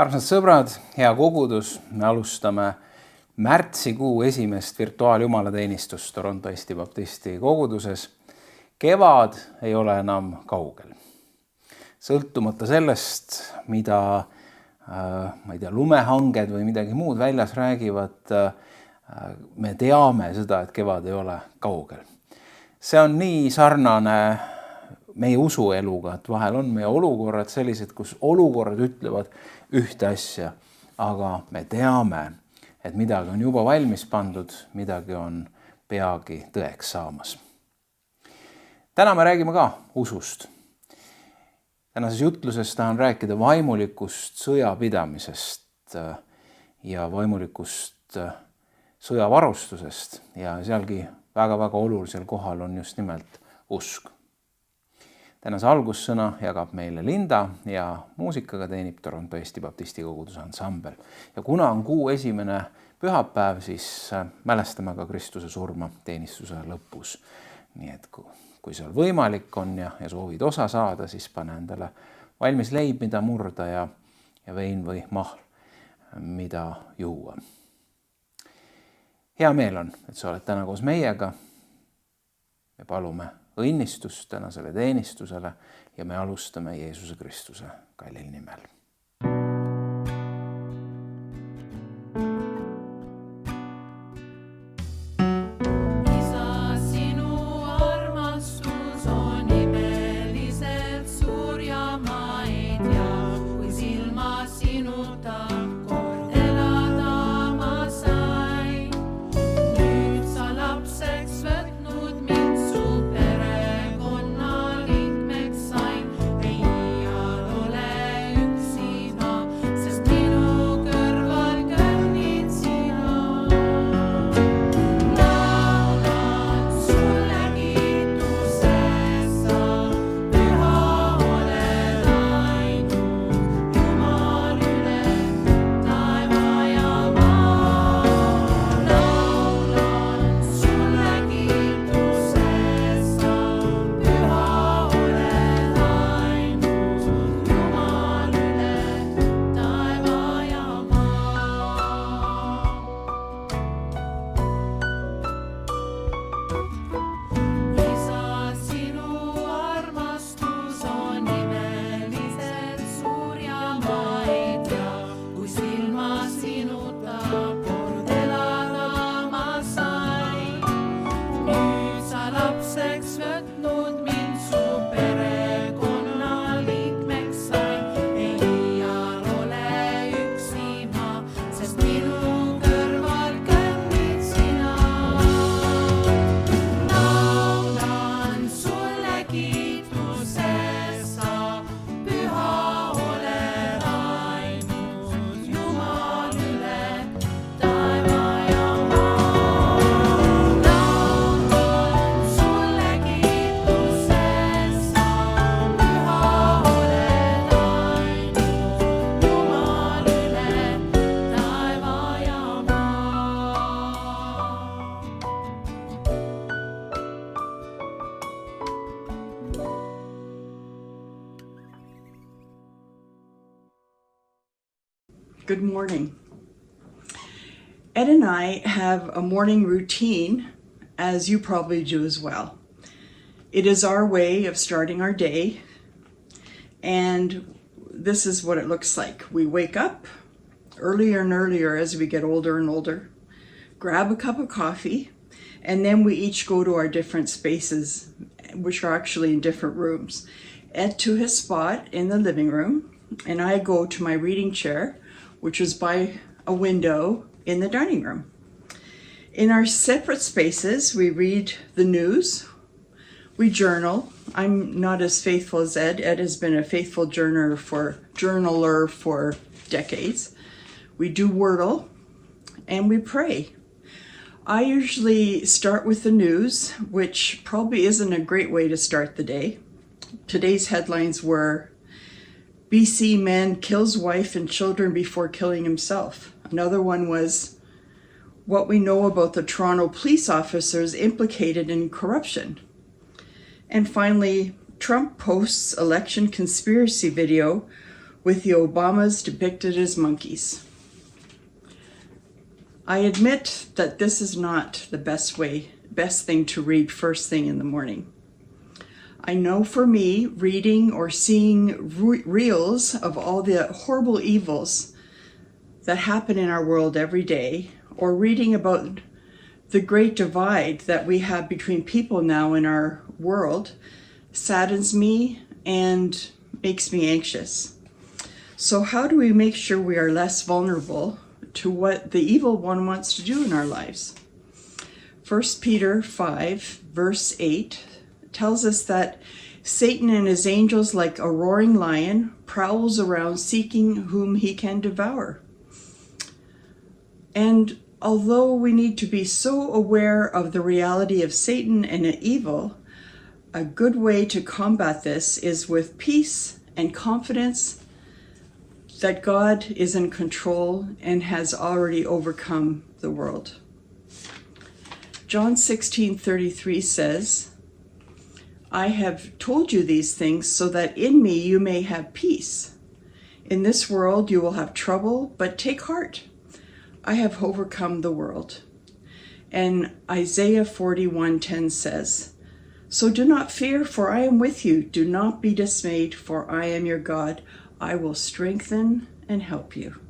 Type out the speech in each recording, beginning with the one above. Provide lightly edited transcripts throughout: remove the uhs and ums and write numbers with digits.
Armsad sõbrad, hea kogudus, me alustame märtsikuu esimest virtuaaljumalateenistust Toronto Eesti Baptisti koguduses. Kevad ei ole enam kaugel. Sõltumata sellest, mida lumehanged või midagi muud väljas räägivad, me teame seda, et kevad ei ole kaugel. See on nii sarnane meie usueluga, et vahel on meie olukorrad sellised, kus olukorrad ütlevad ühte asja, aga me teame, et midagi on juba valmis pandud, midagi on peagi tõeks saamas. Täna me räägime ka usust. Tänases jutluses tahan rääkida vaimulikust sõjapidamisest ja vaimulikust sõjavarustusest ja sealgi väga-väga olulisel kohal on just nimelt usk. Tänase algussõna jagab meile Linda ja muusikaga teenib Toronto Eesti Baptisti koguduse ansambel. Ja kuna on kuu esimene pühapäev, siis mälestame ka Kristuse surma teenistuse lõpus. Nii et kui seal võimalik on ja soovid osa saada, siis pane endale valmis leib, mida murda ja vein või mahl, mida juua. Hea meel on, et sa oled täna koos meiega. Me palume õnnistust tänasele teenistusele ja me alustame Jeesuse Kristuse kallil nimel. Good morning. Ed and I have a morning routine, as you probably do as well. It is our way of starting our day, and this is what it looks like. We wake up earlier and earlier as we get older and older, grab a cup of coffee, and then we each go to our different spaces, which are actually in different rooms. Ed to his spot in the living room, and I go to my reading chair, which is by a window in the dining room. In our separate spaces, we read the news, we journal. I'm not as faithful as Ed. Ed has been a faithful journaler for decades. We do Wordle, and we pray. I usually start with the news, which probably isn't a great way to start the day. Today's headlines were, BC man kills wife and children before killing himself. Another one was what we know about the Toronto police officers implicated in corruption. And finally, Trump posts election conspiracy video with the Obamas depicted as monkeys. I admit that this is not the best thing to read first thing in the morning. I know for me, reading or seeing reels of all the horrible evils that happen in our world every day, or reading about the great divide that we have between people now in our world, saddens me and makes me anxious. So how do we make sure we are less vulnerable to what the evil one wants to do in our lives? 1 Peter 5, verse 8 tells us that Satan and his angels, like a roaring lion, prowls around seeking whom he can devour. And although we need to be so aware of the reality of Satan and evil, a good way to combat this is with peace and confidence that God is in control and has already overcome the world. John 16:33 says, I have told you these things so that in me you may have peace. In this world you will have trouble, but take heart. I have overcome the world. And Isaiah 41:10 says, so do not fear, for I am with you. Do not be dismayed, for I am your God. I will strengthen and help you.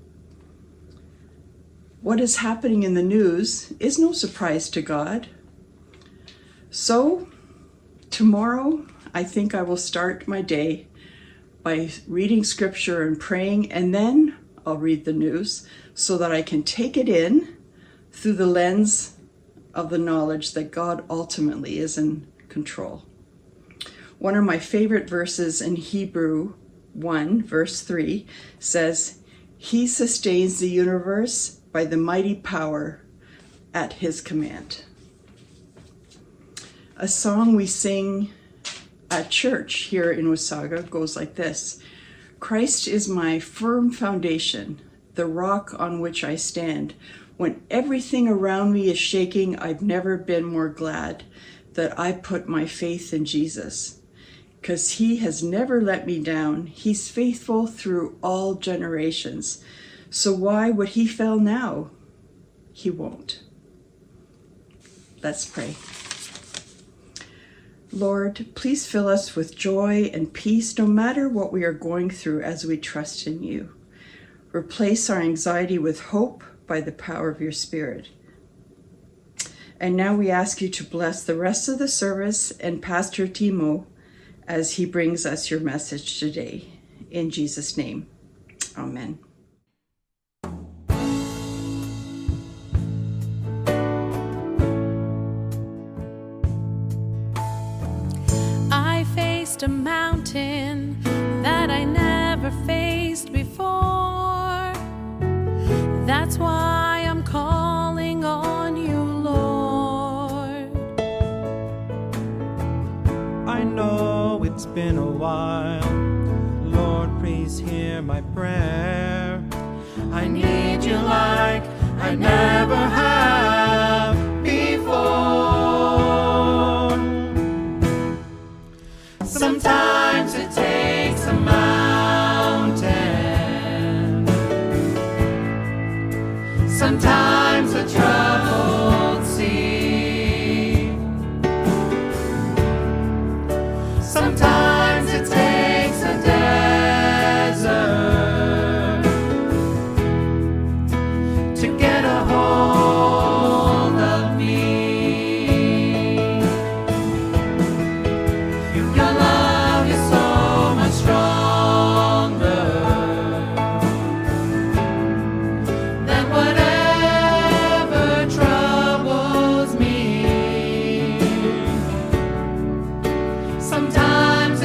What is happening in the news is no surprise to God. So tomorrow, I think I will start my day by reading scripture and praying, and then I'll read the news so that I can take it in through the lens of the knowledge that God ultimately is in control. One of my favorite verses in Hebrew 1, verse 3 says, He sustains the universe by the mighty power at his command. A song we sing at church here in Wasaga goes like this: Christ is my firm foundation, the rock on which I stand. When everything around me is shaking, I've never been more glad that I put my faith in Jesus, because he has never let me down. He's faithful through all generations. So why would he fail now? He won't. Let's pray. Lord, please fill us with joy and peace no matter what we are going through as we trust in you. Replace our anxiety with hope by the power of your Spirit. And now we ask you to bless the rest of the service and Pastor Timo as he brings us your message today. In Jesus' name, amen. I faced a mountain that I never faced before. That's why I'm calling on you, Lord. I know it's been a while. Lord, please hear my prayer. I need you like I never have before. Sometimes it takes a mountain, sometimes a troubled sea, sometimes it takes a desert to get a hold of me. Your love is so much stronger than whatever troubles me. Sometimes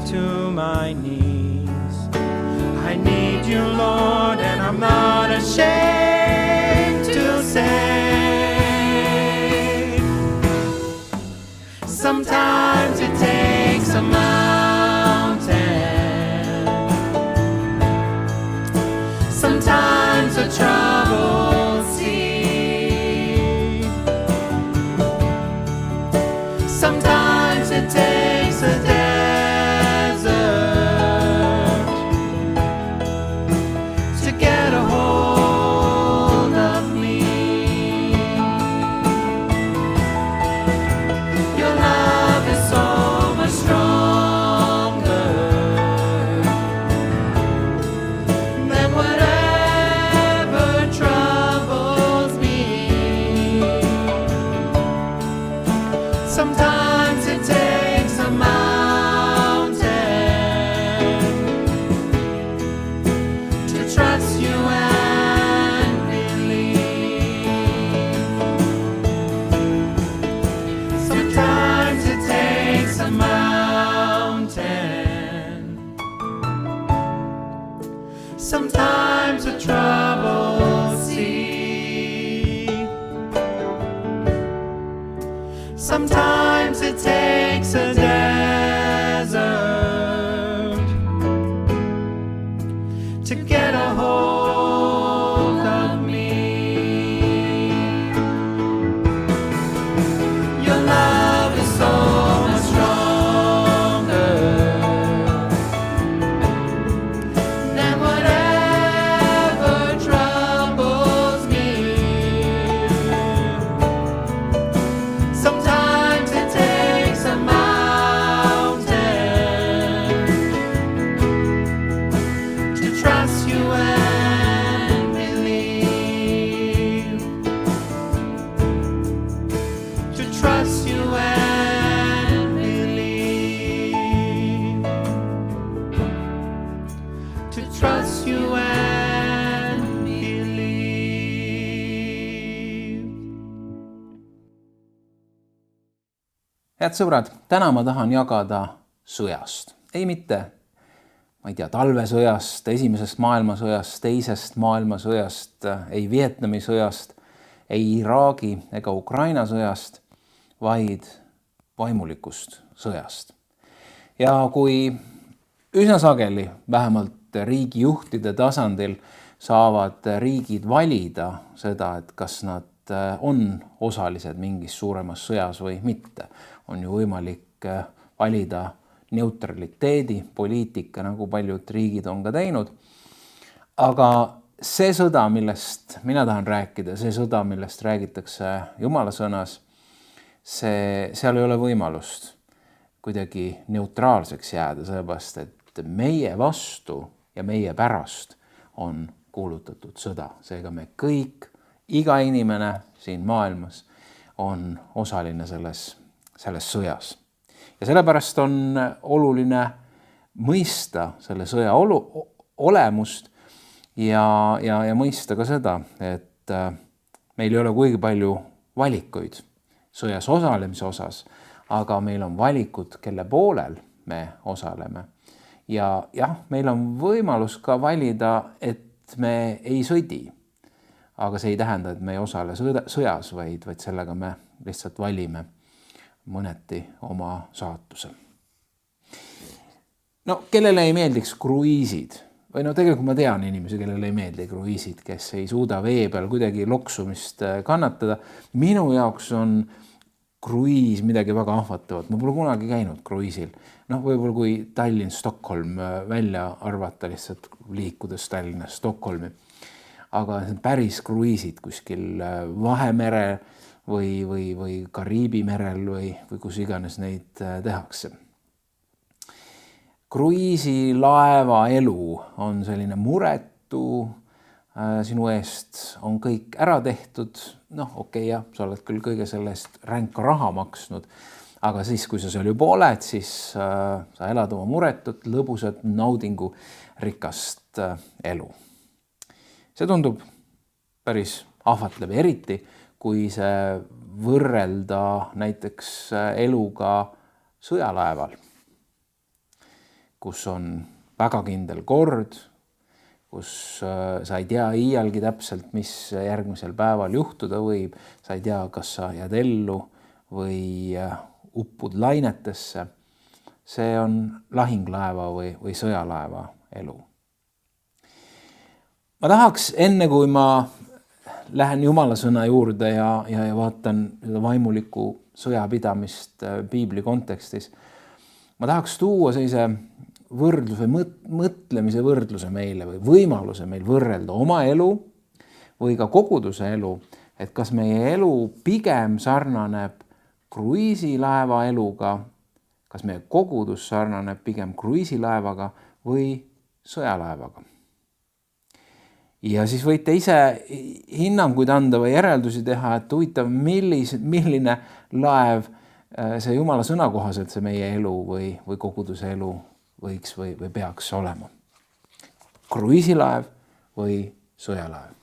to my knees. I need you, Lord, and I'm not ashamed to say. Sometimes it takes a mountain, sometimes a troubled sea, sometimes it takes a desert to get a hold of me. Your love is so much stronger than whatever troubles me. Sometimes it takes a mountain to trust you and believe. Sometimes it takes a mountain, sometimes a troubled sea, sometimes it takes a desert to get a hold of me. Your love is so much stronger than whatever troubles me. Sometimes it takes a mountain to trust you and believe. To trust you and believe. To trust you and believe. Head sõbrad, täna ma tahan jagada sõjast. Ei mitte, ma ei tea, talvesõjast, esimesest maailmasõjast, teisest maailmasõjast, ei Vietnami sõjast, ei Iraagi ega Ukraina sõjast, vaid vaimulikust sõjast. Ja kui üsna sageli, vähemalt riigijuhtide tasandil, saavad riigid valida seda, et kas nad on osalised mingis suuremas sõjas või mitte, on ju võimalik valida neutraliteedi poliitika, nagu paljud riigid on ka teinud. Aga see sõda, millest mina tahan rääkida, see sõda, millest räägitakse Jumala sõnas, seal ei ole võimalust kuidagi neutraalseks jääda, sellepärast et meie vastu ja meie pärast on kuulutatud sõda. Seega me kõik, iga inimene siin maailmas on osaline selles sõjas. Ja sellepärast on oluline mõista selle sõja olemust ja mõista ka seda, et meil ei ole kuigi palju valikuid sõjas osalemise osas, aga meil on valikud, kelle poolel me osaleme. Ja jah, meil on võimalus ka valida, et me ei sõdi. Aga see ei tähenda, et me ei osale sõjas, vaid sellega me lihtsalt valime mõneti oma saatuse. No, kellele ei meeldiks kruiisid? Või no tegelikult ma tean inimesi, kellele ei meeldi kruiisid, kes ei suuda vee peal kuidagi loksumist kannatada. Minu jaoks on kruiis midagi väga ahvatavat. Ma pole kunagi käinud kruiisil. Võib-olla kui Tallinn-Stockholm välja arvata lihtsalt liikudes Tallinnast Stockholmi. Aga päris kruiisid kuskil Vahemere või Kariibi merel või kus iganes neid tehakse. Kruiisilaeva elu on selline muretu, sinu eest on kõik ära tehtud, jah, sa oled küll kõige sellest ränka raha maksnud, aga siis, kui sa seal juba oled, siis sa elad oma muretut, lõbusat, naudingu rikast elu. See tundub päris ahvatlev, eriti kui see võrrelda näiteks eluga sõjalaeval. kus on väga kindel kord, kus sa ei tea iialgi täpselt, mis järgmisel päeval juhtuda võib, sa ei tea, kas sa jääd ellu või uppud lainetesse. See on lahinglaeva või sõjalaeva elu. Ma tahaks enne, kui ma lähen Jumala sõna juurde ja vaatan seda vaimulikku sõjapidamist piibli kontekstis, ma tahaks tuua sellise võrdluse, mõtlemise võrdluse meile või võimaluse meil võrrelda oma elu või ka koguduse elu, et kas meie elu pigem sarnaneb kruiisilaeva eluga, kas meie kogudus sarnaneb pigem kruiisilaevaga või sõjalaevaga. Ja siis võite ise hinnanguid anda või järeldusi teha, et huvitav, milline laev see Jumala sõna kohaselt see meie elu või koguduse elu võiks või peaks olema. Kruiisilaev või sõjalaev.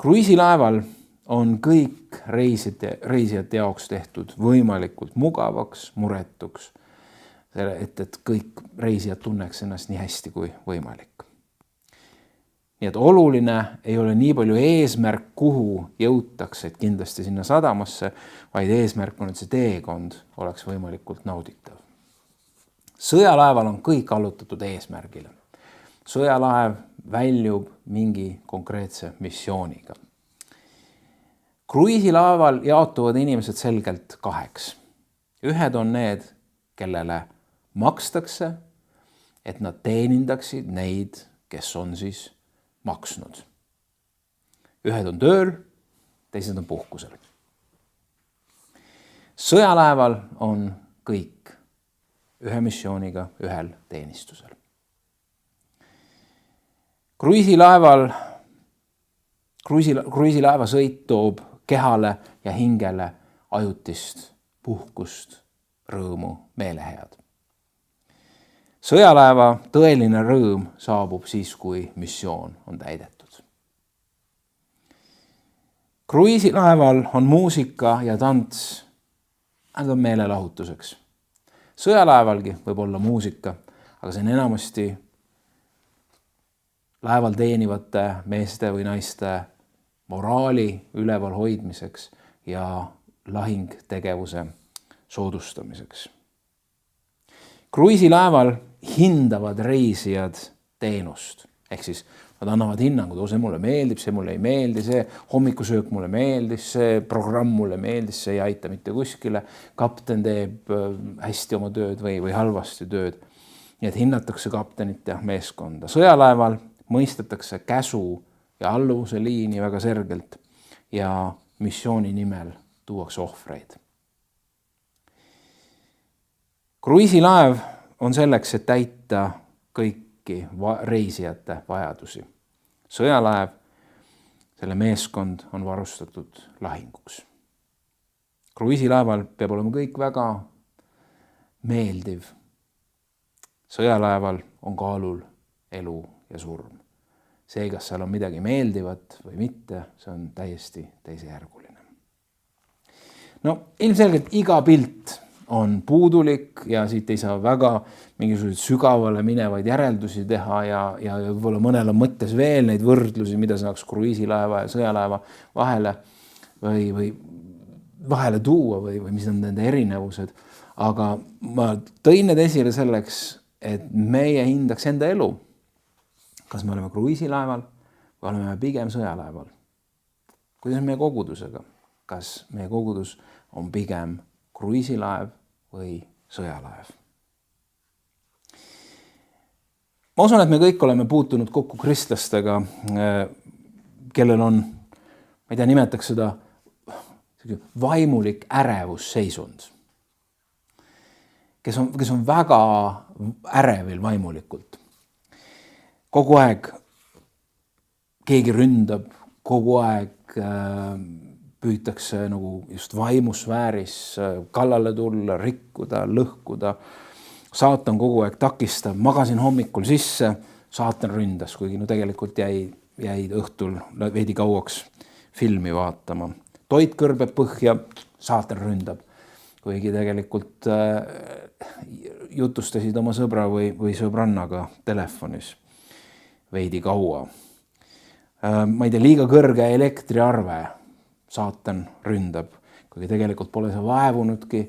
Kruiisilaeval on kõik reisijate jaoks tehtud võimalikult mugavaks, muretuks, et kõik reisijad tunneks ennast nii hästi kui võimalik. Nii et oluline ei ole nii palju eesmärk, kuhu jõutakse, et kindlasti sinna sadamasse, vaid eesmärk on, et see teekond oleks võimalikult nauditav. Sõjalaeval on kõik allutatud eesmärgile. Sõjalaev väljub mingi konkreetse missiooniga. Kruiisilaeval jaotuvad inimesed selgelt kaheks. Ühed on need, kellele makstakse, et nad teenindaksid neid, kes on siis maksnud. Ühed on tööl, teised on puhkusel. Sõjalaeval on kõik ühe missiooniga, ühel teenistusel. Kruiisilaeva sõit toob kehale ja hingele ajutist puhkust, rõõmu, meelehead. Sõjalaeva tõeline rõõm saabub siis, kui missioon on täidetud. Kruiisilaeval on muusika ja tants, need on meelelahutuseks. Sõjalaevalgi võib olla muusika, aga see on enamasti laeval teenivate meeste või naiste moraali üleval hoidmiseks ja lahingtegevuse soodustamiseks. Kruiisilaeval hindavad reisijad teenust, ehk siis nad annavad hinnangud, see mulle meeldib, see mulle ei meeldi, see hommikusöök mulle meeldis, see programm mulle meeldis, see ei aita mitte kuskile, kapten teeb hästi oma tööd või halvasti tööd. Nii et hinnatakse kaptenit ja meeskonda. Sõjalaeval mõistetakse käsu ja alluvuse liini väga selgelt ja missiooni nimel tuuakse ohvreid. Kruiisilaev on selleks, et täita kõiki reisijate vajadusi. Sõjalaev, selle meeskond on varustatud lahinguks. Kruiisilaeval peab olema kõik väga meeldiv. Sõjalaeval on kaalul elu ja surm. See, kas seal on midagi meeldivat või mitte, see on täiesti teisejärguline. No ilmselgelt iga pilt on puudulik ja siit ei saa väga mingisuguseid sügavale minevaid järeldusi teha ja võib-olla mõnel on mõttes veel neid võrdlusi, mida saaks kruiisilaeva ja sõjalaeva vahele tuua või mis on nende erinevused. Aga ma tõin need esile selleks, et meie hindaks enda elu. Kas me oleme kruiisilaeval või oleme pigem sõjalaeval? Kuidas on meie kogudusega? Kas meie kogudus on pigem kruiisilaev või sõjalaev? Ma usun, et me kõik oleme puutunud kokku kristlastega, kellel on, ma ei tea, nimetaks seda vaimulik ärevusseisund, kes on väga ärevil vaimulikult. Kogu aeg keegi ründab, kogu aeg püütakse nagu just vaimusfääris kallale tulla, rikkuda, lõhkuda. Saatan kogu aeg takistab, magasin hommikul sisse, saatan ründas, kuigi tegelikult jäid õhtul veidi kauaks filmi vaatama. Toit kõrbeb põhja, saatan ründab. kuigi tegelikult jutustasid oma sõbra või sõbrannaga telefonis veidi kaua. Ma ei tea, liiga kõrge elektriarve saatan ründab, kuigi tegelikult pole see vaevunudki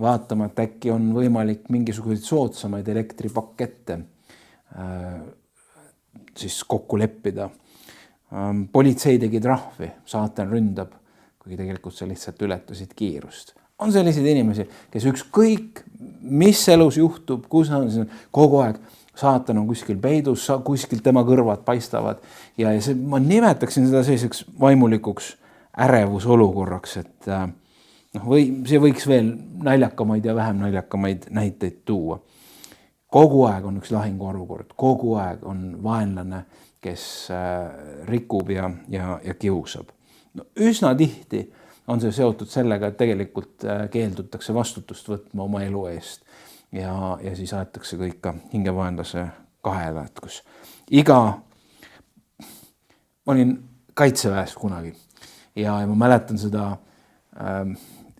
vaatama, et äkki on võimalik mingisuguseid soodsamaid elektripakette siis kokku leppida. Politsei tegi trahvi, saatan ründab, kuigi tegelikult sa lihtsalt ületasid kiirust. On selliseid inimesi, kes ükskõik, mis elus juhtub, kus on kogu aeg, saatan on kuskil peidus, kuskil tema kõrvad paistavad ja see, ma nimetaksin seda selliseks vaimulikuks ärevusolukorraks, et või see võiks veel naljakamaid ja vähem naljakamaid näiteid tuua. Kogu aeg on üks lahinguolukord, kogu aeg on vaenlane, kes rikub ja kiusab. No, üsna tihti on see seotud sellega, et tegelikult keeldutakse vastutust võtma oma elu eest ja siis aetakse kõik ka hingevaenlase kahela, et kus ma olin kaitseväes kunagi ja ma mäletan seda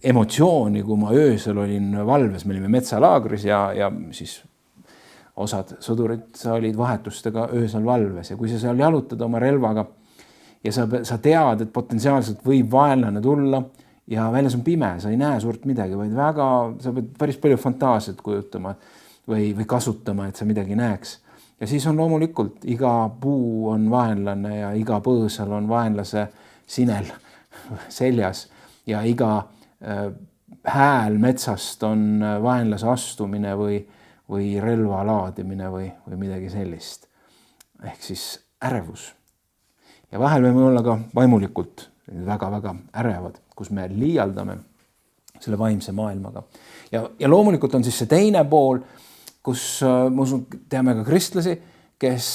emotsiooni, kui ma öösel olin valves, me olime metsalaagris ja siis osad sõdurid olid vahetustega öösel valves ja kui sa seal jalutad oma relvaga ja sa tead, et potentsiaalselt võib vaenlane tulla ja väljas on pime, sa ei näe suurt midagi, vaid sa pead päris palju fantaasiat kujutama või kasutama, et sa midagi näeks. Ja siis on loomulikult iga puu on vaenlane ja iga põõsal on vaenlase sinel seljas ja iga hääl metsast on vaenlase astumine või relva laadimine või midagi sellist. Ehk siis ärevus. Ja vahel võime olla ka vaimulikult väga-väga ärevad, kus me liialdame selle vaimse maailmaga. Ja loomulikult on siis see teine pool, kus ma usun, teame ka kristlasi, kes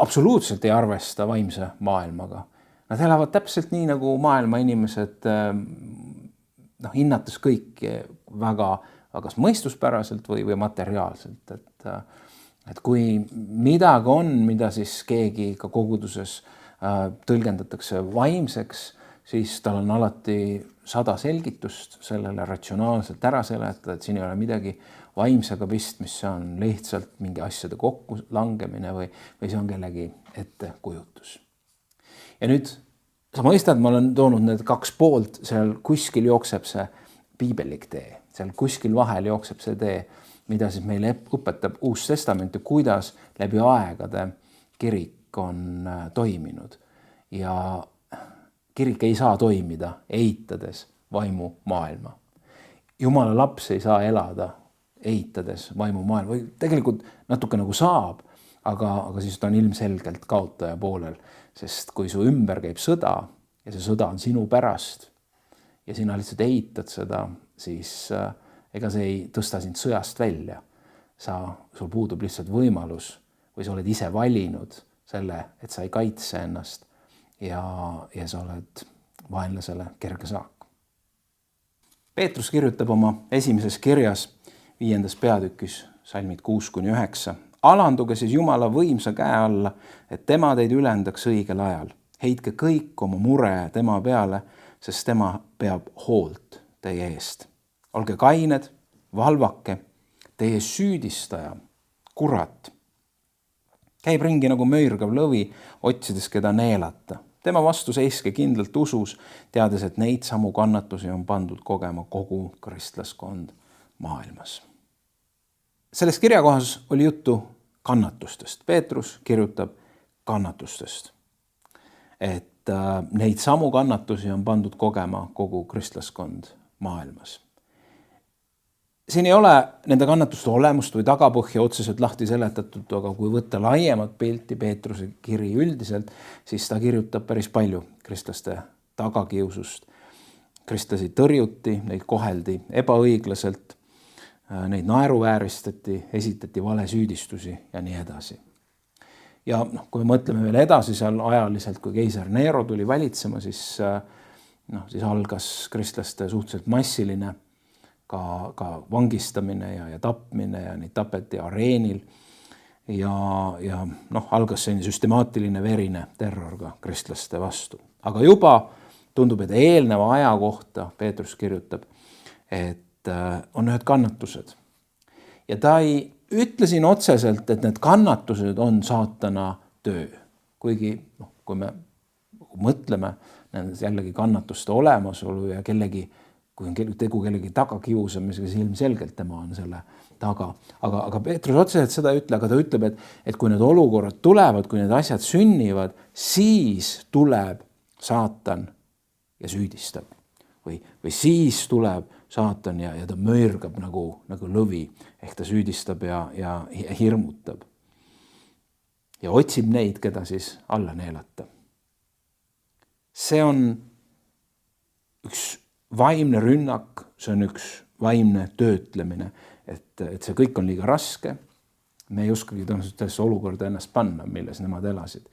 absoluutselt ei arvesta vaimse maailmaga. Nad elavad täpselt nii, nagu maailma inimesed hinnates kõiki väga kas mõistuspäraselt või materiaalselt. Et kui midagi on, mida siis keegi ka koguduses tõlgendatakse vaimseks, siis tal on alati 100 selgitust sellele ratsionaalselt ära seletada, et siin ei ole midagi vaimsega pistmist, see on lihtsalt mingi asjade kokku langemine või see on kellegi ettekujutus. Ja nüüd sa mõistad, ma olen toonud need 2 poolt, seal kuskil jookseb see piibellik tee, seal kuskil vahel jookseb see tee, mida siis meile õpetab Uus Testament ja kuidas läbi aegade kirik on toiminud. Ja kirik ei saa toimida eitades vaimu maailma. Jumala laps ei saa elada eitades vaimu maailma. Või tegelikult natuke nagu saab, aga siis ta on ilmselgelt kaotaja poolel. Sest kui su ümber käib sõda ja see sõda on sinu pärast ja sina lihtsalt eitad seda, siis ega see ei tõsta sind sõjast välja. Sul puudub lihtsalt võimalus või sa oled ise valinud selle, et sa ei kaitse ennast ja sa oled vaenlasele kerge saak. Peetrus kirjutab oma esimeses kirjas 5. peatükis salmid 6-9. Alanduge siis Jumala võimsa käe alla, et tema teid ülendaks õigel ajal. Heitke kõik oma mure tema peale, sest tema peab hoolt teie eest. Olge kained, valvake, teie süüdistaja, kurat. Käib ringi nagu möirgav lõvi, otsides keda neelata. Tema vastu seiske kindlalt usus, teades, et neid samu kannatusi on pandud kogema kogu kristlaskond maailmas. Selles kirjakohas oli juttu kannatustest. Peetrus kirjutab kannatustest. Et neid samu kannatusi on pandud kogema kogu kristlaskond maailmas. Siin ei ole nende kannatuste olemust või tagapõhja otseselt lahti seletatud, aga kui võtta laiemat pilti Peetruse kiri üldiselt, siis ta kirjutab päris palju kristlaste tagakiusust. Kristlasi tõrjuti, neid koheldi ebaõiglaselt, neid naeruvääristati, esitati valesüüdistusi ja nii edasi. Ja kui me mõtleme veel edasi seal ajaliselt, kui keiser Nero tuli valitsema, siis algas kristlaste suhteliselt massiline ka vangistamine ja tapmine ja neid tapeti areenil ja algas selline süstemaatiline verine terror ka kristlaste vastu. Aga juba tundub, et eelneva aja kohta Peetrus kirjutab, et on ühed kannatused. Ja ta ei ütle siin otseselt, et need kannatused on saatana töö. Kuigi, kui me mõtleme jällegi kannatuste olemasolu ja kui on tegu kellegi tagakiusamisega, siis ilmselgelt tema on selle taga. Aga Peetrus otseselt seda ei ütle, aga ta ütleb, et kui need olukorrad tulevad, kui need asjad sünnivad, siis tuleb saatan ja süüdistab. Või siis tuleb saatan ja ta möörgab nagu lõvi, ehk ta süüdistab ja hirmutab. Ja otsib neid, keda siis alla neelata. See on üks vaimne rünnak, see on üks vaimne töötlemine, et see kõik on liiga raske. Me ei oskagi tõenäoliselt olukorda ennast panna, milles nemad elasid.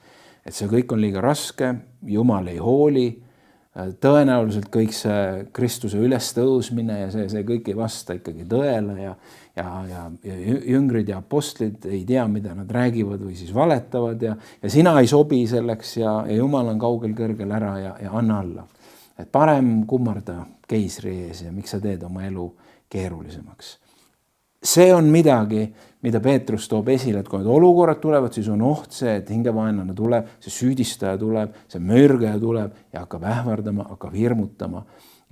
Et see kõik on liiga raske, Jumal ei hooli, tõenäoliselt kõik see Kristuse ülestõusmine ja see kõik ei vasta ikkagi tõele ja jüngrid ja apostlid ei tea, mida nad räägivad või siis valetavad ja sina ei sobi selleks ja Jumal on kaugel kõrgel ära ja anna alla. Et parem kummarda keisri ees ja miks sa teed oma elu keerulisemaks. See on midagi, mida Peetrus toob esile, et kui need olukorrad tulevad, siis on oht see, et hingevaenlane tuleb, see süüdistaja tuleb, see möörgaja tuleb ja hakkab ähvardama, hakkab hirmutama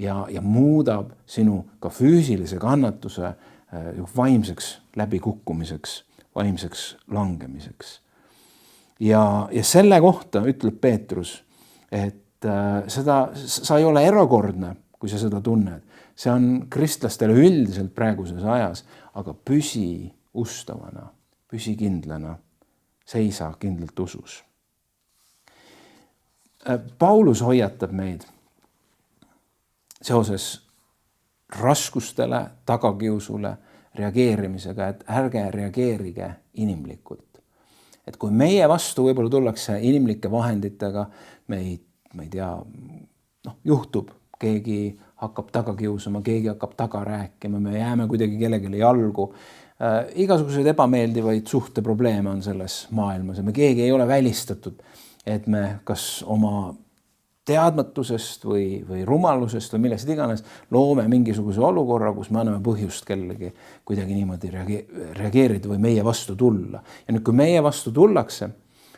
ja muudab sinu ka füüsilise kannatuse vaimseks läbikukkumiseks, vaimseks langemiseks. Ja selle kohta ütleb Peetrus, et sa ei ole erakordne, kui sa seda tunned. See on kristlastele üldiselt praeguses ajas, aga püsi ustavana, püsi kindlana, seisa kindlalt usus. Paulus hoiatab meid seoses raskustele, tagakiusule, reageerimisega, et ärge reageerige inimlikult. Et kui meie vastu võib-olla tullakse inimlike vahenditega, ma ei tea, juhtub, keegi hakkab taga kiusama, keegi hakkab taga rääkima, me jääme kuidagi kellelegi jalgu. Igasuguseid ebameeldivaid suhteprobleeme on selles maailmas ja me keegi ei ole välistatud, et me kas oma teadmatusest või rumalusest või millest iganes loome mingisuguse olukorra, kus me anname põhjust kellegi kuidagi niimoodi reageerida või meie vastu tulla. Ja nüüd, kui meie vastu tullakse,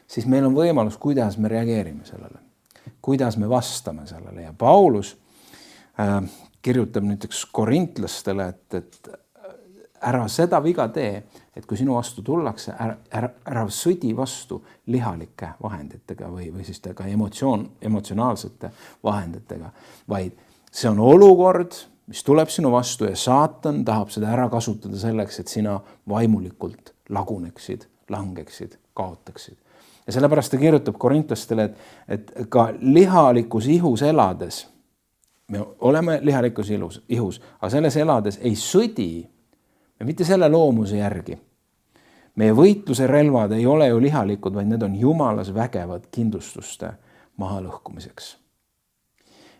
siis meil on võimalus, kuidas me reageerime sellele, kuidas me vastame sellele. Ja Paulus kirjutab näiteks korintlastele, et ära seda viga tee, et kui sinu vastu tullakse, ära sõdi vastu lihalike vahenditega või siis ka emotsionaalsete vahenditega, vaid see on olukord, mis tuleb sinu vastu ja saatan tahab seda ära kasutada selleks, et sina vaimulikult laguneksid, langeksid, kaotaksid. Ja sellepärast ta kirjutab korintlastele, et ka lihalikus ihus elades, me oleme lihalikus ihus, aga selles elades ei sõdi, me mitte selle loomuse järgi. Meie võitluse relvad ei ole ju lihalikud, vaid need on Jumalas vägevad kindlustuste mahalõhkumiseks.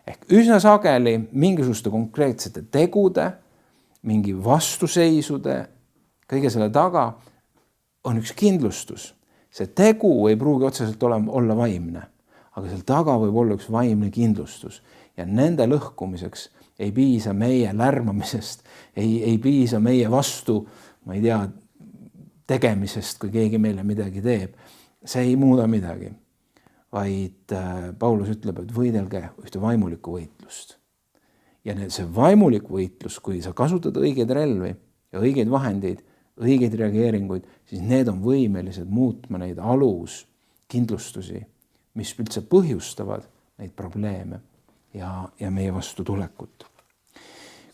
Ehk üsna sageli mingisuguste konkreetsete tegude, mingi vastuseisude, kõige selle taga on üks kindlustus. See tegu ei pruugi otseselt olla vaimne, aga seal taga võib olla üks vaimne kindlustus. Ja nende lõhkumiseks ei piisa meie lärmamisest, ei piisa meie vastu, ma ei tea, tegemisest, kui keegi meile midagi teeb. See ei muuda midagi, vaid Paulus ütleb, et võidelge ühte vaimulikku võitlust. Ja see vaimulik võitlus, kui sa kasutad õigeid relvi ja õigeid vahendeid, õigeid reageeringuid, siis need on võimelised muutma neid aluskindlustusi, mis üldse põhjustavad neid probleeme ja meie vastu tulekut.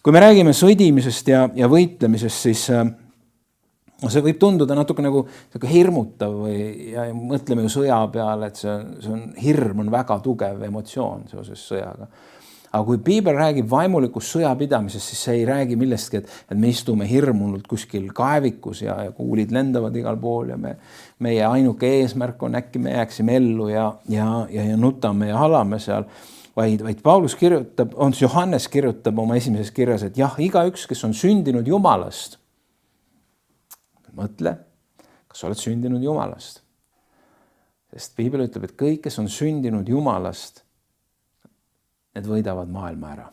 Kui me räägime sõdimisest ja võitlemisest, siis see võib tunduda natuke nagu hirmutav ja mõtleme ju sõja peale, et hirm on väga tugev emotsioon seoses sõjaga. Aga kui Piibel räägib vaimulikust sõjapidamisest, siis see ei räägi millestki, et me istume hirmunult kuskil kaevikus ja kuulid lendavad igal pool ja meie ainuke eesmärk on äkki me jääksime ellu ja nutame ja halame seal. Vaid Paulus kirjutab, Johannes kirjutab oma esimeses kirjas, et jah, igaüks, kes on sündinud Jumalast, mõtle, kas sa oled sündinud Jumalast. Sest Piibel ütleb, et kõik, kes on sündinud Jumalast, need võidavad maailma ära.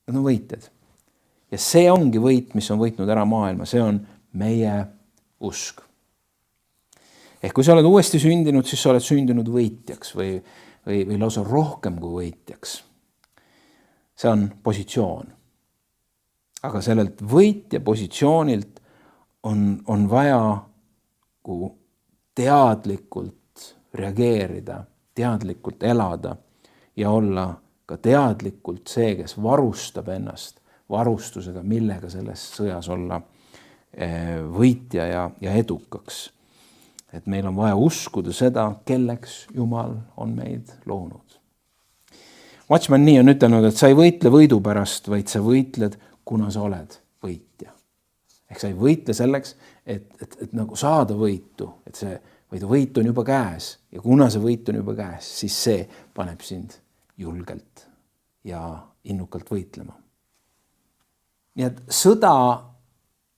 nad on võitjad. Ja see ongi võit, mis on võitnud ära maailma, see on meie usk. Ehk kui sa oled uuesti sündinud, siis sa oled sündinud võitjaks või lausa rohkem kui võitjaks. See on positsioon. Aga sellelt võitja positsioonilt on vaja teadlikult reageerida, teadlikult elada ja olla ka teadlikult see, kes varustab ennast varustusega, millega selles sõjas olla võitja ja edukaks. Et meil on vaja uskuda seda, kelleks Jumal on meid loonud. Watchman Nee on ütelnud, et sa ei võitle võidu pärast, vaid sa võitled, kuna sa oled võitja. Ehk sa ei võitle selleks, et nagu saada võitu, vaid võit on juba käes ja kuna see võit on juba käes, siis see paneb sind julgelt ja innukalt võitlema. Nii et sõda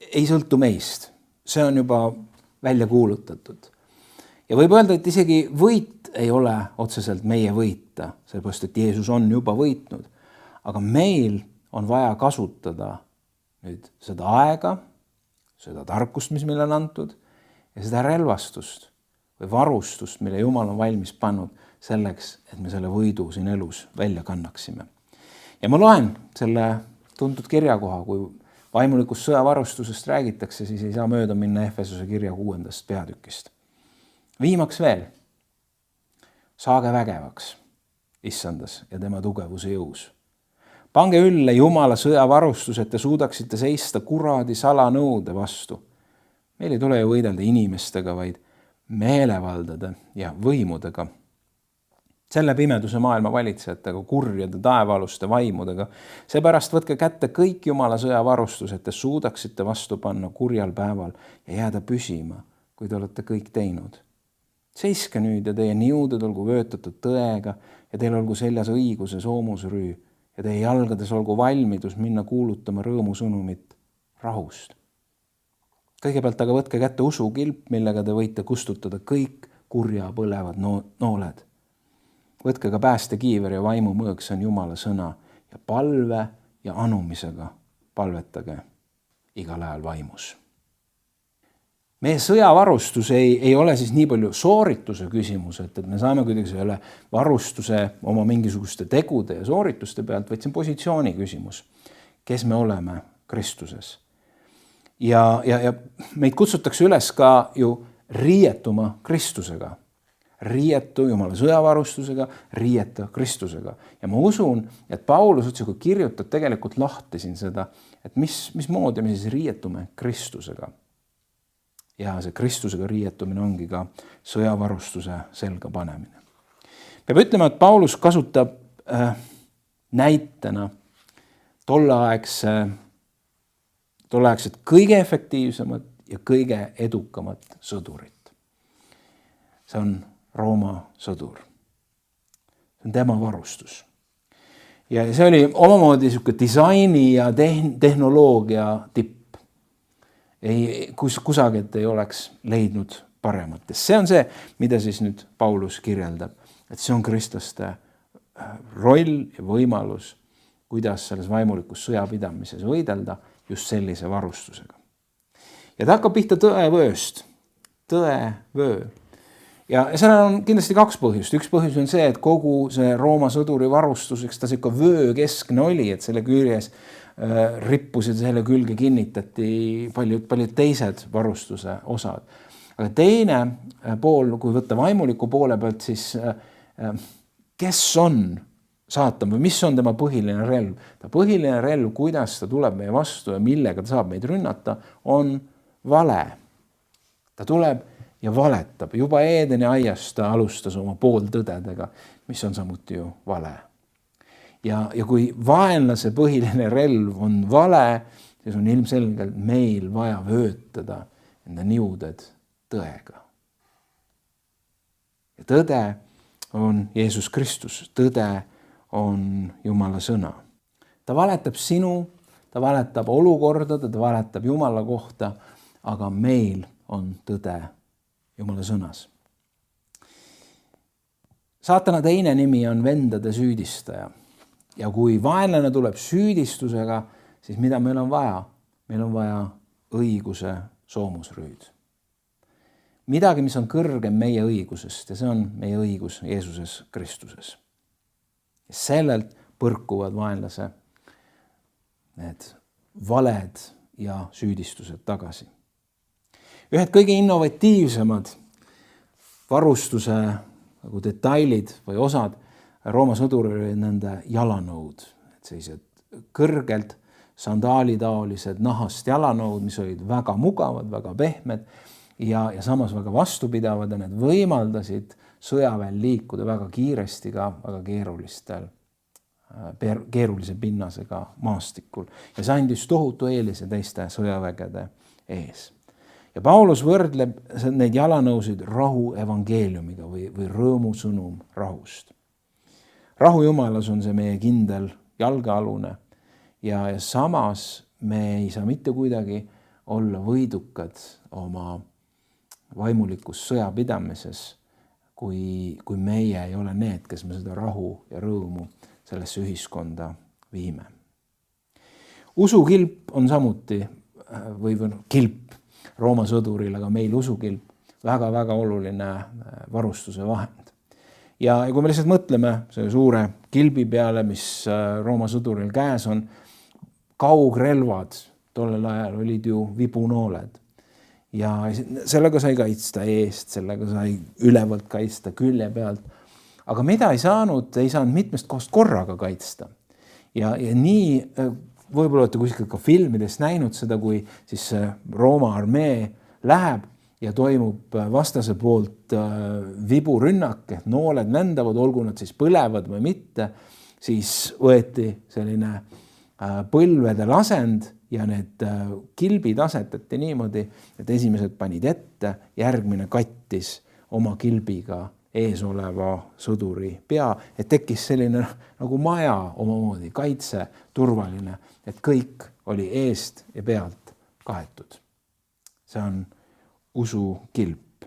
ei sõltu meist, see on juba välja kuulutatud. Ja võib öelda, et isegi võit ei ole otseselt meie võita, sellepärast, et Jeesus on juba võitnud. Aga meil on vaja kasutada nüüd seda aega, seda tarkust, mis meile on antud, ja seda relvastust või varustust, mille Jumal on valmis pannud selleks, et me selle võidu siin elus välja kannaksime. Ja ma loen selle tuntud kirjakoha, kui vaimulikust sõjavarustusest räägitakse, siis ei saa mööda minna Efesuse kirja 6. peatükist. Viimaks veel, saage vägevaks issandas ja tema tugevuse jõus. Pange ülle Jumala sõjavarustus, et te suudaksite seista kuradi salanõude vastu. Meil ei tule ju võidelda inimestega, vaid meelevaldade ja võimudega. Selle pimeduse maailma valitsejatega, kurjade taevaaluste vaimudega. Seepärast võtke kätte kõik Jumala sõjavarustus, et te suudaksite vastu panna kurjal päeval ja jääda püsima, kui te olete kõik teinud. Seiske nüüd ja teie niuded olgu vöötatud tõega ja teil olgu seljas õiguse soomusrüü ja teie jalgades olgu valmidus minna kuulutama rõõmusõnumit rahust. Kõigepealt aga võtke kätte usukilp, millega te võite kustutada kõik kurja põlevad nooled. Võtke ka päästekiiver ja vaimu mõõg, see on Jumala sõna ja palve ja anumisega palvetage igal ajal vaimus. Meie sõjavarustus ei ole siis nii palju soorituse küsimus, et me saame kuidagi selle varustuse oma mingisuguste tegude ja soorituste pealt, vaid see on positsiooni küsimus, kes me oleme Kristuses. Ja meid kutsutakse üles ka ju riietuma Kristusega. Riietu Jumala sõjavarustusega, riieta Kristusega. Ja ma usun, et Paulus otse kui kirjutab tegelikult lahti siin seda, et mismoodi me siis riietume Kristusega. Ja see Kristusega riietumine ongi ka sõjavarustuse selga panemine. Peab ütlema, et Paulus kasutab näitena tolleaegset kõige efektiivsemat ja kõige edukamat sõdurit. See on Rooma sõdur. See on tema varustus. Ja see oli omamoodi disaini ja tehnoloogia tipp. Kusagilt ei oleks leidnud paremat. See on see, mida siis nüüd Paulus kirjeldab, et see on kristlaste roll ja võimalus, kuidas selles vaimulikus sõjapidamises võidelda just sellise varustusega. Ja ta hakkab pihta tõevööst. Tõevöö. Ja sellel on kindlasti kaks põhjust. Üks põhjus on see, et kogu see Rooma sõduri varustuseks ta ikka vöökeskne oli, et selle küljes rippusid selle külge kinnitati paljud teised varustuse osad. Aga teine pool, kui võtta vaimuliku poole pealt, siis kes on saatan või mis on tema põhiline relv? Ta põhiline relv, kuidas ta tuleb meie vastu ja millega ta saab meid rünnata, on vale. Ta tuleb ja valetab. Juba Eedeni aias ta alustas oma pooltõdedega, mis on samuti ju vale. Ja kui vaenlase põhiline relv on vale, siis on ilmselgelt meil vaja vöötada enda niuded tõega. Ja tõde on Jeesus Kristus, tõde on Jumala sõna. Ta valetab sinu, ta valetab olukordade, ta valetab Jumala kohta, aga meil on tõde Jumala sõnas. Saatana teine nimi on vendade süüdistaja. Ja kui vaenlane tuleb süüdistusega, siis mida meil on vaja? Meil on vaja õiguse soomusrüüd. Midagi, mis on kõrgem meie õigusest ja see on meie õigus Jeesuses Kristuses. Sellelt põrkuvad vaenlase need valed ja süüdistused tagasi. Ühed kõige innovatiivsemad varustuse nagu detailid või osad Rooma sõduril olid nende jalanõud. Sellised kõrgelt sandaalitaolised nahast jalanõud, mis olid väga mugavad, väga pehmed ja samas väga vastupidavad ja need võimaldasid sõjaväel liikuda väga kiiresti ka väga keerulise pinnasega maastikul. Ja see andis tohutu eelise teiste sõjavägede ees. Ja Paulus võrdleb neid jalanõusid rahu evangeeliumiga või rõõmusõnum rahust. Rahu Jumalas on see meie kindel jalgealune ja samas me ei saa mitte kuidagi olla võidukad oma vaimulikus sõjapidamises, kui meie ei ole need, kes me seda rahu ja rõõmu sellesse ühiskonda viime. Usukilp on samuti, või kilp Rooma sõduril, aga meil usukilp, väga-väga oluline varustuse vahend. Ja kui me lihtsalt mõtleme selle suure kilbi peale, mis Rooma sõduril käes on, kaugrelvad tollel ajal olid ju vibunooled. Ja sellega sai kaitsta eest, sellega sai ülevalt kaitsta külje pealt. Aga mida ei saanud mitmest kohast korraga kaitsta. Ja nii võib-olla olete kuskil ka filmidest näinud seda, kui siis Rooma armee läheb ja toimub vastase poolt viburünnak, et nooled lendavad, olgu nad siis põlevad või mitte, siis võeti selline põlvedel asend ja need kilbid asetati niimoodi, et esimesed panid ette, järgmine kattis oma kilbiga ees oleva sõduri pea, et tekkis selline nagu maja omamoodi, kaitse, turvaline, et kõik oli eest ja pealt kaetud. See on usukilp.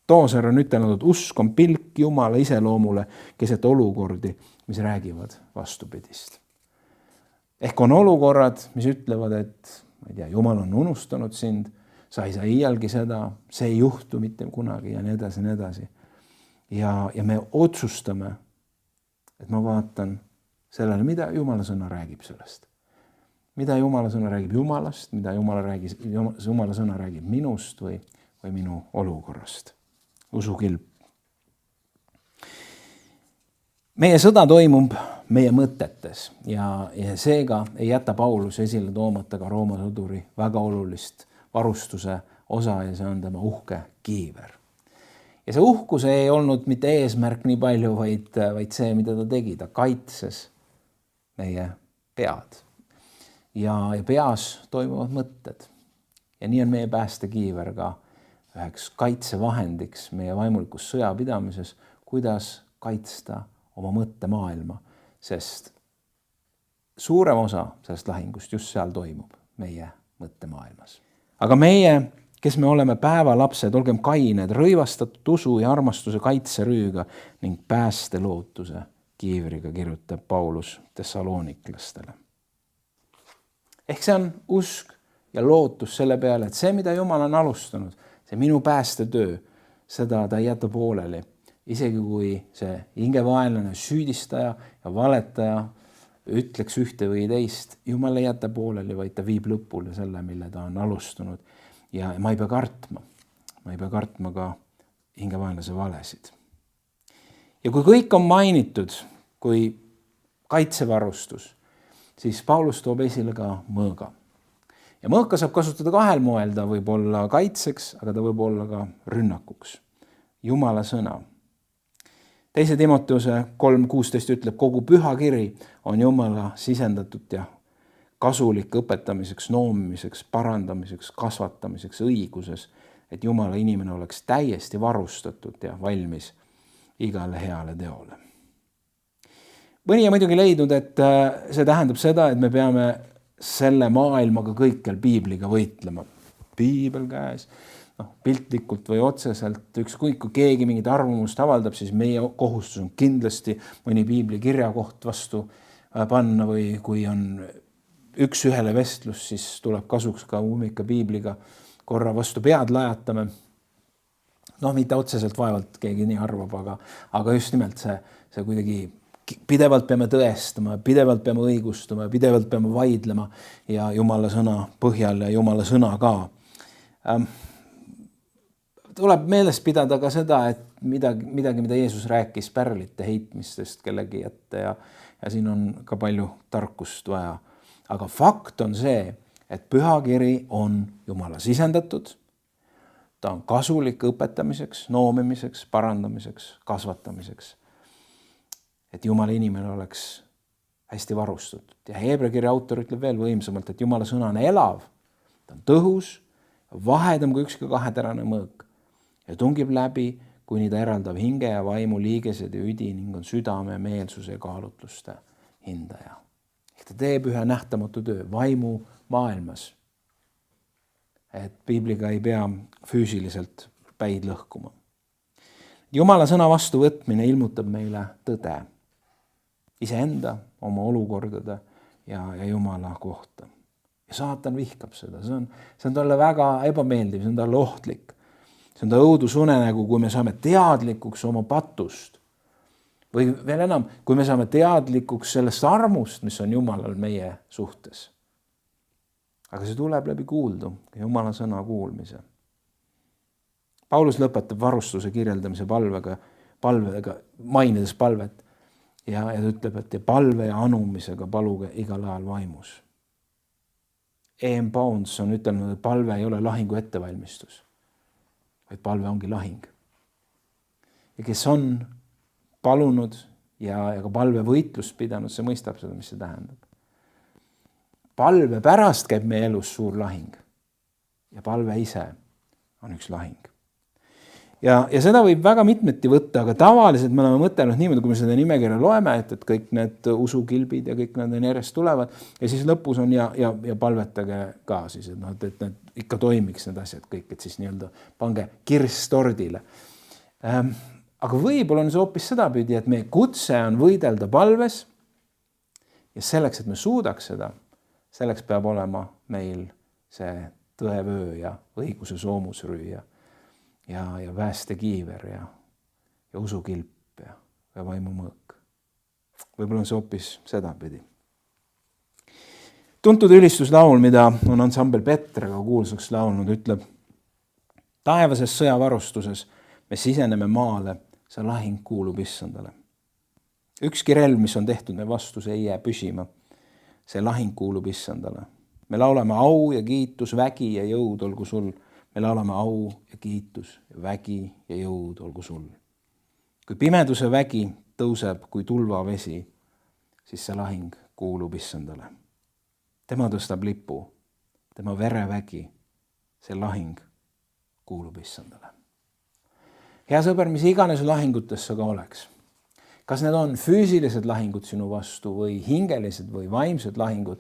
Tooser on ütelnud, et usk on pilk Jumala iseloomule keset olukordi, mis räägivad vastupidist. Ehk on olukorrad, mis ütlevad, et ma ei tea, Jumal on unustanud sind, sa ei saa iialgi seda, see ei juhtu mitte kunagi ja nii edasi, nii edasi. Ja me otsustame, et ma vaatan sellele, mida Jumala sõna räägib sellest. Mida Jumala sõna räägib Jumalast, mida Jumala sõna räägib minust või minu olukorrast. Usukilp. Meie sõda toimub meie mõtetes ja seega ei jäta Paulus esile toomata ka Rooma sõduri väga olulist varustuse osa ja see on tema uhke kiiver. Ja see uhkus ei olnud mitte eesmärk nii palju, vaid see, mida ta tegi. Ta kaitses meie pead. Ja peas toimuvad mõtted. Ja nii on meie päästekiiver ka üheks kaitsevahendiks meie vaimulikus sõjapidamises, kuidas kaitsta oma mõttemaailma, sest suurem osa sellest lahingust just seal toimub meie mõttemaailmas. Aga meie, kes me oleme päevalapsed, olgem kained, rõivastatud usu ja armastuse kaitserüüga ning päästelootuse kiivriga, kirjutab Paulus Thessaloniklastele. Ehk see on usk ja lootus selle peale, et see, mida Jumal on alustanud, see minu päästetöö, seda ta ei jäta pooleli. Isegi kui see hingevaenlane, süüdistaja ja valetaja ütleks ühte või teist, Jumal ei jäta pooleli, vaid ta viib lõpule selle, mille ta on alustanud. Ja ma ei pea kartma. Ma ei pea kartma ka hingevaenlase valesid. Ja kui kõik on mainitud kui kaitsevarustus, siis Paulus toob esile ka mõõga. Ja mõõka saab kasutada kahel moel, ta võib olla kaitseks, aga ta võib olla ka rünnakuks. Jumala sõna. 2. Timoteuse 3.16 ütleb, kogu püha kiri on Jumala sisendatud ja kasulik õpetamiseks, noomimiseks, parandamiseks, kasvatamiseks õiguses, et Jumala inimene oleks täiesti varustatud ja valmis igale heale teole. Mõni on muidugi leidnud, et see tähendab seda, et me peame selle maailmaga kõikjal piibliga võitlema. Piibel käes. Piltlikult või otseselt, ükskõik kui keegi mingit arvamust avaldab, siis meie kohustus on kindlasti mõni piibli kirjakoht vastu panna või kui on üks-ühele vestlus, siis tuleb kasuks ka ummika piibliga korra vastu pead lajatame. Mitte otseselt vaevalt keegi nii arvab, aga just nimelt see kuidagi pidevalt peame tõestama, pidevalt peame õigustama, pidevalt peame vaidlema ja Jumala sõna põhjal ja Jumala sõna ka. Tuleb meeles pidada ka seda, et midagi, mida Jeesus rääkis pärlite heitmistest kellegi ette ja siin on ka palju tarkust vaja. Aga fakt on see, et pühakiri on Jumala sisendatud, ta on kasulik õpetamiseks, noomimiseks, parandamiseks, kasvatamiseks, et Jumala inimene oleks hästi varustatud. Ja Heebrea kirja autor ütleb veel võimsamalt, et Jumala sõna on elav, ta on tõhus, vahedam kui ükski kaheterane mõõk ja tungib läbi, kuni ta eraldab hinge ja vaimu, liigesed ja üdi ning on südame, meelsuse ja kaalutluste hindaja. Ta teeb ühe nähtamatu töö vaimu maailmas. Et piibliga ei pea füüsiliselt päid lõhkuma. Jumala sõna vastu võtmine ilmutab meile tõde. Iseenda, oma olukordade ja Jumala kohta. Ja saatan vihkab seda. See on talle väga ebameeldiv, see on talle ohtlik. See on ta õudusunenägu, kui me saame teadlikuks oma patust. Või veel enam, kui me saame teadlikuks sellest armust, mis on Jumalal meie suhtes. Aga see tuleb läbi kuuldu, Jumala sõna kuulmise. Paulus lõpetab varustuse kirjeldamise palvega mainides palvet ja ta ütleb, et palve ja anumisega paluge igal ajal vaimus. E.M. Bounds on ütelnud, et palve ei ole lahingu ettevalmistus, vaid palve ongi lahing. Ja kes on palunud ja ka palve võitlust pidanud, see mõistab seda, mis see tähendab. Palve pärast käib meie elus suur lahing ja palve ise on üks lahing. Ja seda võib väga mitmeti võtta, aga tavaliselt me oleme mõtelnud niimoodi, kui me seda nimekirja loeme, et kõik need usukilbid ja kõik need järjest tulevad ja siis lõpus on ja palvetage ka siis, et need ikka toimiks need asjad kõik, et siis nii-öelda pange kirss tordile. Aga võib-olla on see hoopis sedapidi, et meie kutse on võidelda palves ja selleks, et me suudaks seda, selleks peab olema meil see tõevöö ja õiguse soomusrüü ja päästekiiver ja usukilp ja vaimumõõk. Võib-olla on see hoopis sedapidi. Tuntud ülistuslaul, mida on ansambel Petraga kuulsaks laulnud, ütleb: taevases sõjavarustuses me siseneme maale, see lahing kuulub Issandale. Ükski relv, mis on tehtud me vastu, see ei jää püsima. See lahing kuulub Issandale. Me laulame au ja kiitus, vägi ja jõud olgu sul. Me laulame au ja kiitus, vägi ja jõud olgu sul. Kui pimeduse vägi tõuseb kui tulvavesi, siis see lahing kuulub Issandale. Tema tõstab lipu, tema verevägi, see lahing kuulub Issandale. Hea sõber, mis iganes lahingutes sa ka oleks. Kas need on füüsilised lahingud sinu vastu või hingelised või vaimsed lahingud,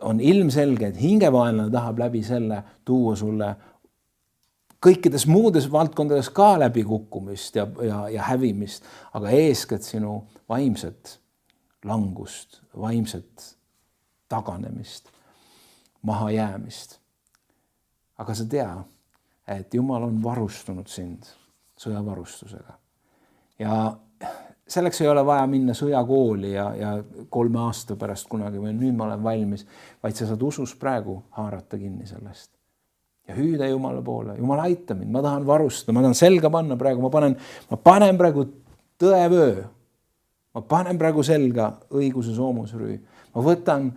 on ilmselge, et hingevaenlane tahab läbi selle tuua sulle kõikides muudes valdkondades ka läbi kukkumist ja hävimist, aga eeskätt sinu vaimset langust, vaimset taganemist, mahajäämist. Aga sa tea, et Jumal on varustunud sind sõjavarustusega. Ja selleks ei ole vaja minna sõjakooli ja 3 aasta pärast kunagi või nüüd ma olen valmis, vaid sa saad usus praegu haarata kinni sellest. Ja hüüda Jumala poole. Jumal, aita mind, ma tahan varustada, ma tahan selga panna praegu, ma panen praegu tõevöö. Ma panen praegu selga õiguse soomusrüü. Ma võtan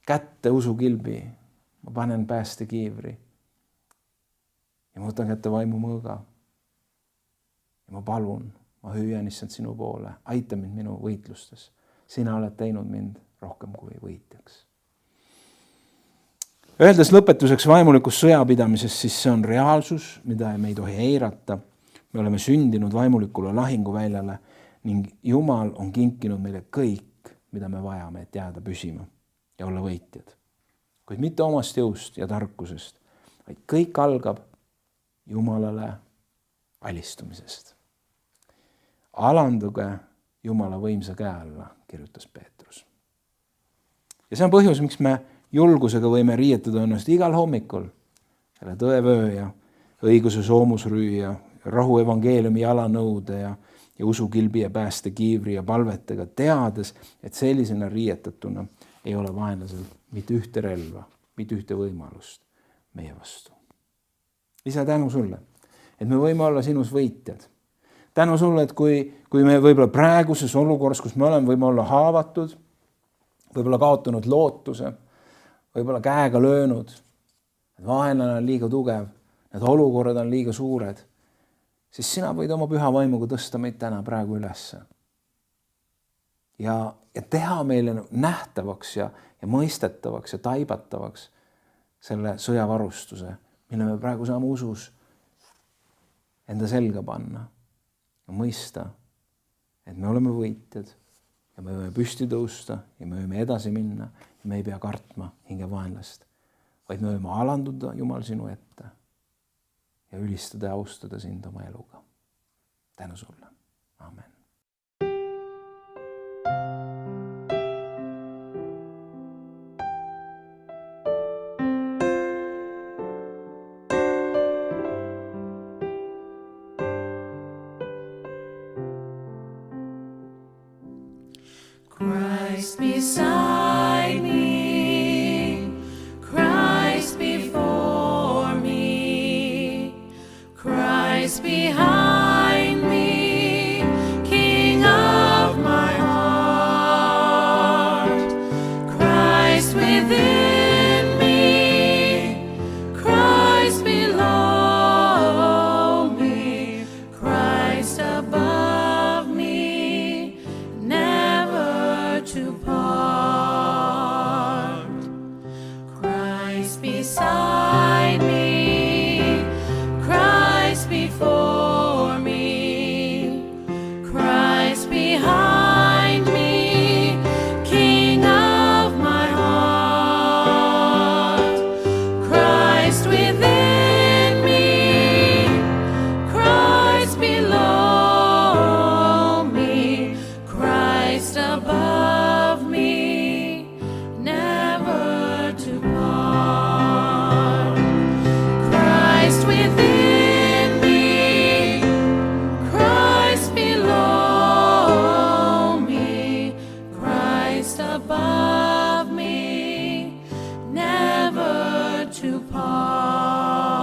kätte usukilbi, ma panen päästekiivri ja ma võtan kätte vaimumõõga. Ja ma palun, ma hüüan issand sinu poole, aita mind minu võitlustes. Sina oled teinud mind rohkem kui võitjaks. Öeldes lõpetuseks vaimulikust sõjapidamisest, siis see on reaalsus, mida me ei tohi eirata. Me oleme sündinud vaimulikule lahinguväljale ning Jumal on kinkinud meile kõik, mida me vajame, et jääda püsima ja olla võitjad. Kuid mitte omast jõust ja tarkusest, vaid kõik algab Jumalale alistumisest. Alanduge Jumala võimsa käe alla, kirjutas Peetrus. Ja see on põhjus, miks me julgusega võime riietada ennast igal hommikul selle tõevöö ja õiguse soomusrüü ja rahu evangeeliumi jalanõude ja usukilbi ja päästekiivri ja palvetega, teades, et sellisena riietatuna ei ole vaenlasel mitte ühte relva, mitte ühte võimalust meie vastu. Isa, tänu sulle, et me võime olla sinus võitjad. Tänu sulle, et kui me võib-olla praeguses olukorras, kus me oleme, võime olla haavatud, võib-olla kaotanud lootuse, võib-olla käega löönud, et vaenlane on liiga tugev, need olukorrad on liiga suured, siis sina võid oma püha vaimuga tõsta meid täna praegu ülesse. Ja teha meile nähtavaks ja mõistetavaks ja taibatavaks selle sõjavarustuse, mille me praegu saame usus enda selga panna ja mõista, et me oleme võitjad ja me võime püsti tõusta ja me võime edasi minna ja me ei pea kartma hinge vaenlast, vaid me võime alanduda, Jumal, sinu ette ja ülistada ja austada sind oma eluga. Tänu sulle. Amen. Christ beside me, Christ before me, Christ behind me, King of my heart, Christ within me, Christ below me, Christ above me, never to part. Christ beside me, Christ before me, Christ behind me, King of my heart, Christ within me, Christ below me, Christ above me, never to part. Christ within me, Christ below me, Christ above me, never to part.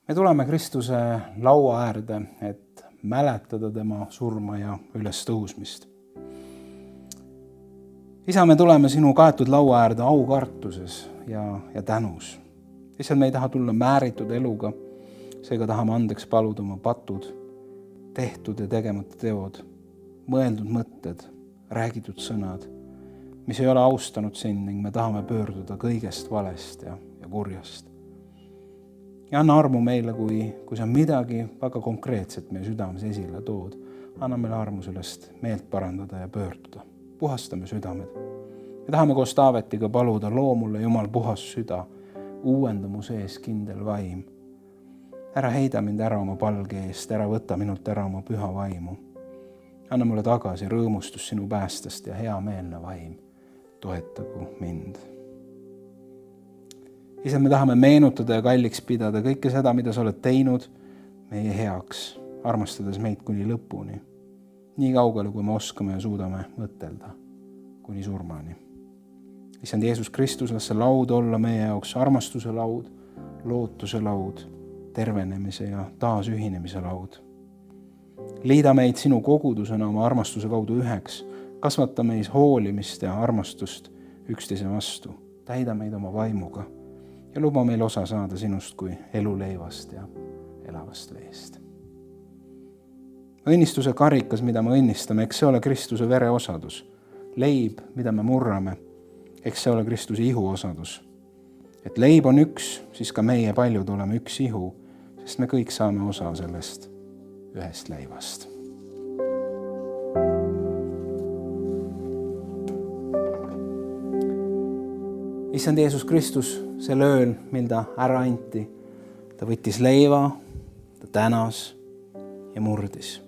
Me tuleme Kristuse laua äärde, et mäletada tema surma ja ülestõusmist. Isa, me tuleme sinu kaetud laua äärde aukartuses ja tänus. Issand, me ei taha tulla määritud eluga, seega tahame andeks paluda oma patud, tehtud ja tegemata teod, mõeldud mõtted, räägitud sõnad, mis ei ole austanud sind ning me tahame pöörduda kõigest valest ja kurjast. Ja anna armu meile, kui see on midagi väga konkreetset meie südames esile tood. Anna meile armu sellest meelt parandada ja pöörduda. Puhastame südamed. Me tahame koos Taavetiga paluda, loo mulle, Jumal, puhas süda, uuenda mu sees kindel vaim. Ära heida mind ära oma palge eest, ära võta minult ära oma püha vaimu. Anna mulle tagasi rõõmustus sinu päästest ja heameelne vaim. Toetagu mind. Ise me tahame meenutada ja kalliks pidada kõike seda, mida sa oled teinud meie heaks, armastades meid kuni lõpuni. Nii kaugele, kui me oskame ja suudame mõtelda, kuni surmani. Issand Jeesus Kristus, las see laud olla meie jaoks armastuse laud, lootuse laud, tervenemise ja taasühinemise laud. Liida meid sinu kogudusena oma armastuse kaudu üheks, kasvata meis hoolimist ja armastust üksteise vastu, täida meid oma vaimuga ja luba meil osa saada sinust kui eluleivast ja elavast veest. Õnnistuse karikas, mida me õnnistame, eks see ole Kristuse vere osadus. Leib, mida me murrame, eks see ole Kristuse ihu osadus. Et leib on üks, siis ka meie paljud oleme üks ihu, sest me kõik saame osa sellest ühest leivast. Issand Jeesus Kristus, sel ööl, mil ta ära anti, ta võttis leiva, ta tänas ja murdis.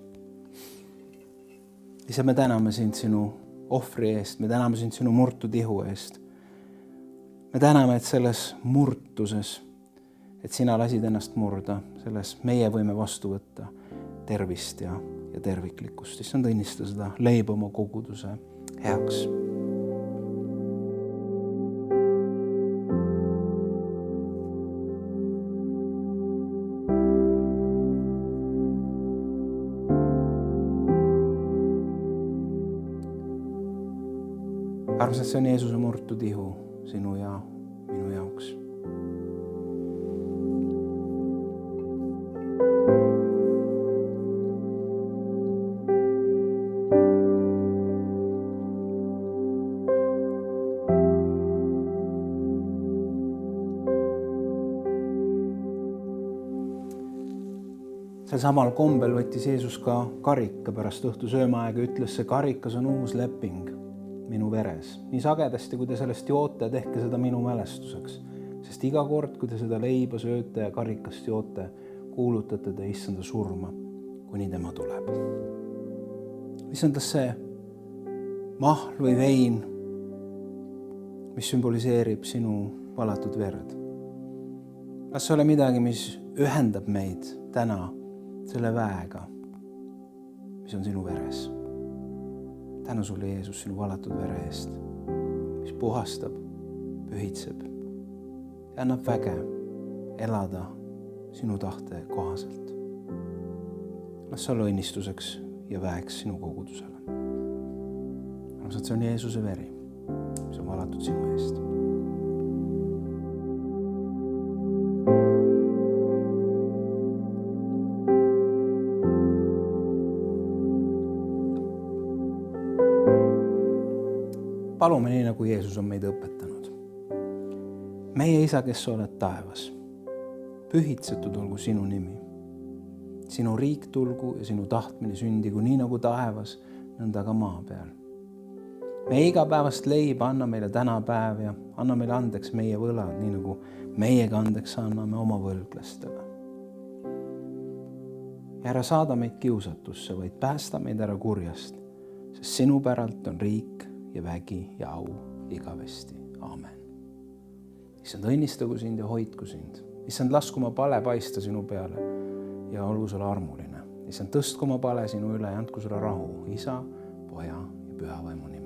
issand, me täname sind sinu ohvri eest, me täname sind sinu murtud ihu eest. Me täname, et selles murtuses, et sina lasid ennast murda, selles meie võime vastu võtta tervist ja terviklikkust. Issand, õnnista seda leiba oma koguduse heaks. Armsad, see on Jeesuse murtud ihu sinu ja minu jaoks. Sel samal kombel võttis Jeesus ka karika pärast õhtu söömaaega, ütles, see karikas on uus leping minu veres. Nii sagedasti, kui te sellest joote, tehke seda minu mälestuseks, sest iga kord, kui te seda leiba sööte ja karikast joote, kuulutate te issanda surma, kuni tema tuleb. Issandas see mahl või vein, mis sümboliseerib sinu valatud verd. Kas see ole midagi, mis ühendab meid täna selle väega, mis on sinu veres? Tänu sulle, Jeesus, sinu valatud vere eest, mis puhastab, pühitseb ja annab väge elada sinu tahte kohaselt. Las see olla õnnistuseks ja väeks sinu kogudusele. Armsad, see on Jeesuse veri, mis on valatud sinu eest. Palume nii, nagu Jeesus on meid õpetanud. Meie Isa, kes sa oled taevas, pühitsetud olgu sinu nimi. Sinu riik tulgu ja sinu tahtmine sündigu nii nagu taevas, nõnda ka maa peal. Meie igapäevast leiba anna meile täna päev ja anna meile andeks meie võlad, nii nagu meiega andeks anname oma võlglastele. Ja ära saada meid kiusatusse, vaid päästa meid ära kurjast, sest sinu päralt on riik ja vägi ja au igavesti. Aamen. Issand, õnnistagu sind ja hoidku sind. Issand, lasku oma pale paista sinu peale ja olgu sulle armuline. Issand, tõstku oma pale sinu üle ja andku sulle rahu Isa, Poja ja Püha Vaimu nimi.